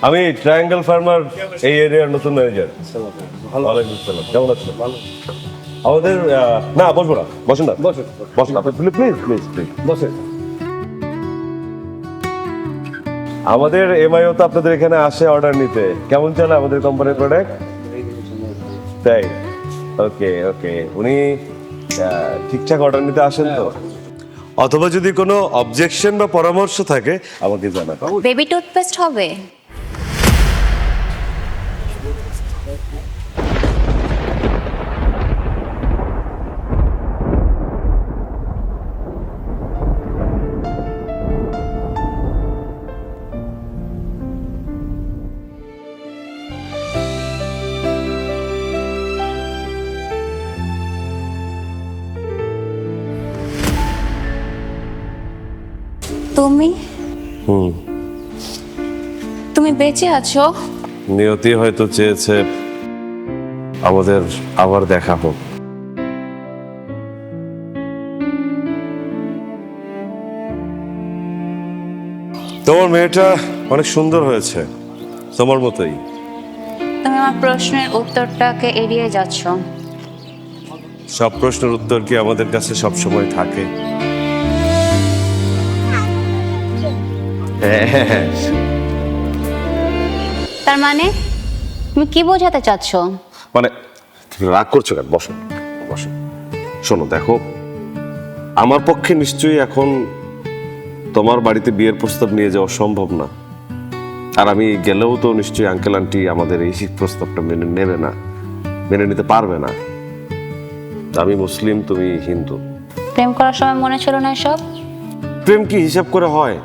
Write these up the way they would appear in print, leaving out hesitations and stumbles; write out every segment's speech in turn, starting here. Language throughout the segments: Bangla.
আমি ট্রায়াঙ্গেল ফার্মার এই এরিয়ার নতুন ম্যানেজার। ওয়ালাইকুম আসসালাম, কেমন আছেন? আমাদের না বসবো না, বসেন না, বসেন বসেন প্লিজ প্লিজ প্লিজ বসেন। আমাদের এমআইও তো আপনাদের এখানে আসে অর্ডার নিতে। কেমন চলে আমাদের কোম্পানির প্রোডাক্ট? তাই, ওকে ওকে। উনি ঠিকঠাক অর্ডার নিতে আসেন তো? অথবা যদি কোনো অবজেকশন বা পরামর্শ থাকে আমাকে জানান। বেবি টুথপেস্ট হবে? তুমি তুমি বেঁচে আছো? নিয়তি হয়তো চেয়েছে আমাদের আবার দেখা হোক। তোমার মেয়েটা অনেক সুন্দর হয়েছে, তোমার মতোই। তুমি আমার প্রশ্নের উত্তরটাকে এড়িয়ে যাচ্ছ। সব প্রশ্নের উত্তর কি আমাদের কাছে সব সময় থাকে? তার মানে তুমি কি বোঝাতে চাচ্ছ? মানে রাগ করছো কেন? বসো বসো। শোনো, দেখো, আমার পক্ষে নিশ্চয়ই এখন তোমার বাড়িতে বিয়ের প্রস্তাব নিয়ে যাওয়া সম্ভব না। আর আমি গেলেও তো নিশ্চয়ই আঙ্কেল আন্টি আমাদের এই প্রস্তাবটা মেনে নেবে না, মেনে নিতে পারবে না। আমি মুসলিম, তুমি হিন্দু। প্রেম করার সময় মনে ছিল না এসব? প্রেম কি হিসাব করে হয়?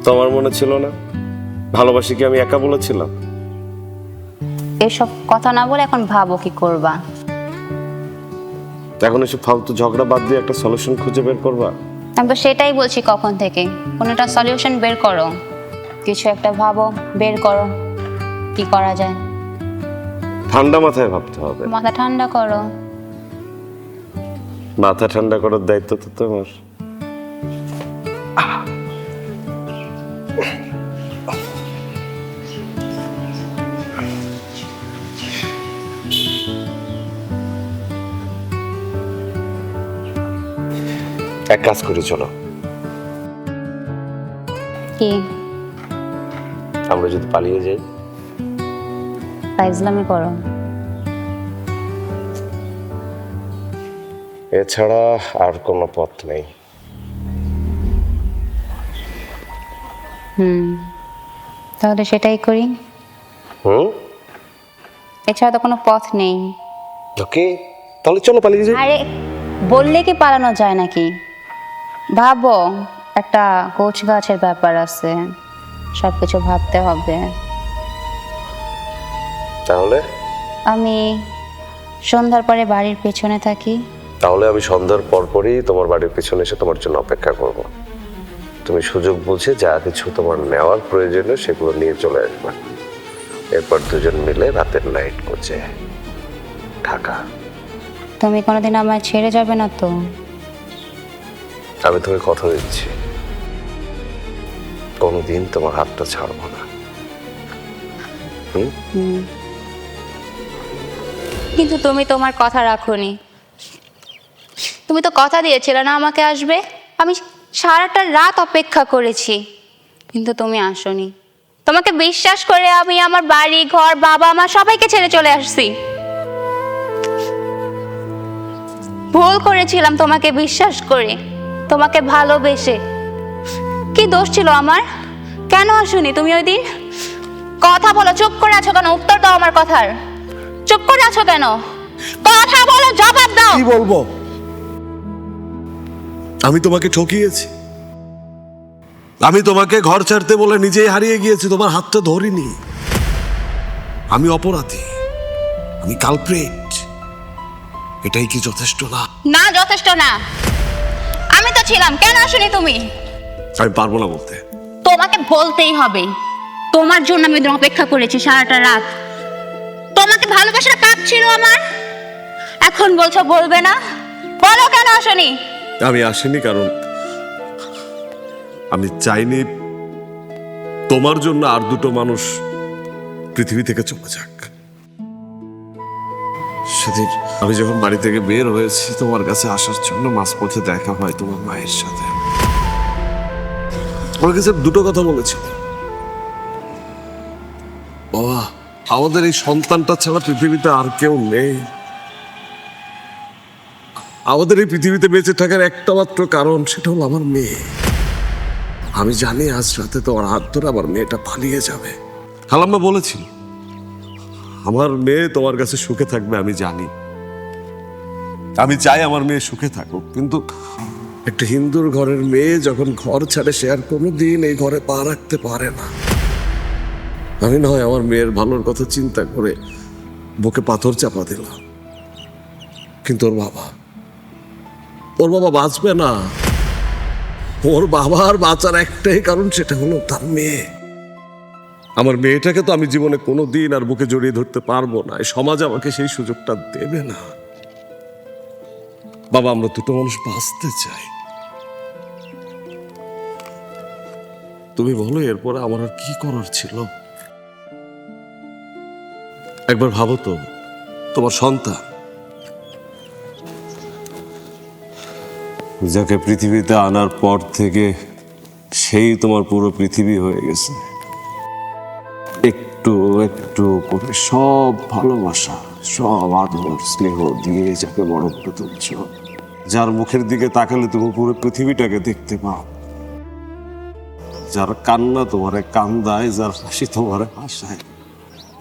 তোমার মনে ছিল না? ভালোবাসি কি আমি একা বলেছিলাম? এসব কথা না বলে এখন ভাবো কি করবা। এখন এসব ফালতু ঝগড়া বাদ দিয়ে একটা সলিউশন খুঁজে বের করবা। আমি তো সেটাই বলছি কখন থেকে, কোনোটা সলিউশন বের করো, কিছু একটা ভাবো, বের করো কি করা যায়। ঠান্ডা মাথায় ভাবতে হবে। মাথা ঠান্ডা করো। মাথা ঠান্ডা করার দায়িত্ব তো তোমার। এক কাজ করি, চলো কি? আমরা যদি পালিয়ে যাই? ফাইজলামি করো। এছাড়া আর কোনো পথ নেই। তাহলে সেটাই করি। এছাড়া তো কোনো পথ নেই। ওকে, তাহলে চলো পালিয়ে যাই। আরে বললে কি পালানো যায় নাকি? ভাবো, একটা কোচ গাছের ব্যাপার আছে, সবকিছু ভাবতে হবে। তাহলে আমি সন্ধ্যার পরে বাড়ির পেছনে থাকি। তাহলে আমি সন্ধ্যার পরপরই তোমার বাড়ির পিছনে এসে তোমার জন্য অপেক্ষা করব। তুমি সুযোগ বুঝে যা কিছু তোমার নেওয়ার প্রয়োজনীয় সেগুলো নিয়ে চলে আসবে। এরপর দুজন মিলে রাতের নাইট কোচে ঢাকা। তুমি কোনোদিন আমায় ছেড়ে যাবে না তো? আমি তোমাকে কথা দিচ্ছি, কোনোদিন তোমার হাতটা ছাড়বো না। কিন্তু তুমি তোমার কথা রাখোনি। তুমি তো কথা দিয়েছিলে না আমাকে আসবে। আমি সারাটা রাত অপেক্ষা করেছি, কিন্তু তুমি আসোনি। তোমাকে বিশ্বাস করে আমি আমার বাড়ি ঘর বাবা মা সবাইকে ছেড়ে চলে আসছি। ভুল করেছিলাম তোমাকে বিশ্বাস করে, তোমাকে ভালোবেসে। কি দোষ ছিল আমার? কেন আসোনি তুমি ওই দিন? কথা বলো, চুপ করে আছো কেন? উত্তর দাও আমার কথার। চুপ করে আছো কেন? কথা বলো, জবাব দাও। কি বলবো? আমি তোমাকে ঠকিয়েছি। আমি তোমাকে ঘর ছাড়তে বলে নিজেই হারিয়ে গিয়েছি, তোমার হাতটা ধরিনি। আমি অপরাধী, আমি কালপ্রিট। এটাই কি যথেষ্ট না? না, যথেষ্ট না। আমি তো ছিলাম, কেন আসোনি তুমি? আমি পারবো না বলতে। তোমাকে বলতেই হবে। তোমার জন্য আমি অপেক্ষা করেছি সারাটা রাত। তোমাকে ভালোবাসার পাপ ছিল আমার, এখন বলছো বলবে না? বলো কেন আসোনি? আমি আসিনি কারণ আমি চাইনি তোমার জন্য আর দুটো মানুষ পৃথিবী থেকে চলে যাক। সেদিন আমি যখন বাড়ি থেকে বের হয়েছি তোমার কাছে আসার জন্য, মাঝপথে দেখা হয় তোমার মায়ের সাথে। আমার কাছে দুটো কথা বলেছিল, বাবা আমাদের এই সন্তানটা ছাড়া পৃথিবীতে আর কেউ নেই। আমাদের এই পৃথিবীতে বেঁচে থাকার একটা মাত্র কারণ, সেটা হলো আমার মেয়ে। আমি জানি আজ রাতে তোমার হাত ধরে আমার মেয়েটা পালিয়ে যাবে। খালাম্মা বলেছিল আমার মেয়ে তোমার কাছে সুখে থাকবে, আমি জানি। আমি চাই আমার মেয়ে সুখে থাকুক, কিন্তু একটা হিন্দুর ঘরের মেয়ে যখন ঘর ছাড়ে সে আর কোনোদিন এই ঘরে পা রাখতে পারে না। আমি না হয় আমার মেয়ের ভালোর কথা চিন্তা করে বুকে পাথর চাপা দিলাম, কিন্তু ওর বাবা বাঁচবে না। ওর বাবার বাঁচার একটাই কারণ, সেটা হলো তার মেয়ে। আমার মেয়েটাকে তো আমি জীবনে কোনোদিন আর বুকে জড়িয়ে ধরতে পারবো না, এই সমাজ আমাকে সেই সুযোগটা দেবে না। বাবা আমরা দুটো মানুষ বাঁচতে চাই। তুমি বলো এরপরে আমার আর কি করার ছিল? একবার ভাবো তো, তোমার সন্তান যাকে পৃথিবীতে আনার পর থেকে সেই তোমার পুরো পৃথিবী হয়ে গেছে। একটু একটু করে সব ভালোবাসা, সব আদর স্নেহ দিয়ে যাকে বড় করে তুলছ, যার মুখের দিকে তাকালে তুমি পুরো পৃথিবীটাকে দেখতে পাও, যার কান্না তোমারে কান্দায়, যার হাসি তোমারে হাসায়,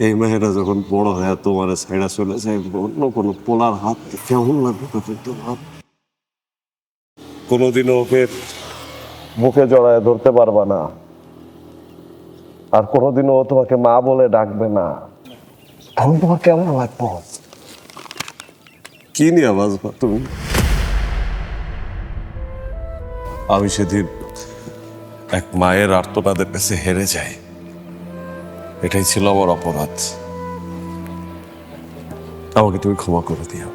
এই মেয়েটা যখন বড় হয়ে তোমার ছাইড়া চলে যায় অন্য কোনো পোলার হাত কেমন লাগবে তখন তোমার? কোনোদিনও ওকে মুখে জড়ায় ধরতে পারবা না, আর কোনোদিনও ও তোমাকে মা বলে ডাকবে না। তখন তোমার কেমন লাগবে? কি নিয়ে বাঁচবা তুমি? আমি সেদিন এক মায়ের আর্তনাদের কাছে হেরে যাই, এটাই ছিল আমার অপরাধ। আমাকে তুমি ক্ষমা করে দিও।